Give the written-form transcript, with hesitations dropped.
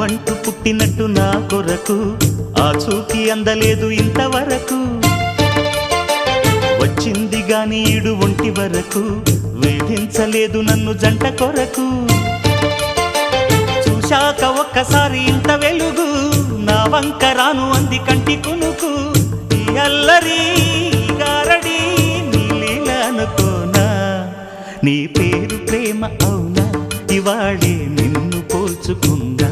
ప్రాణమంటూ పుట్టినట్టు నా కొరకు ఆ చూకి అందలేదు ఇంతవరకు వచ్చింది గాని ఈడు ఒంటి వరకు వేధించలేదు నన్ను జంట కొరకు చూశాక ఒక్కసారి ఇంత వెలుగు నా వంక రాను అంది కంటి కునుకు ఈ అల్లరి గారడి నీలీల అనుకోనా నీ పేరు ప్రేమ అవునా ఇవాళే నిన్ను పోల్చుకుందా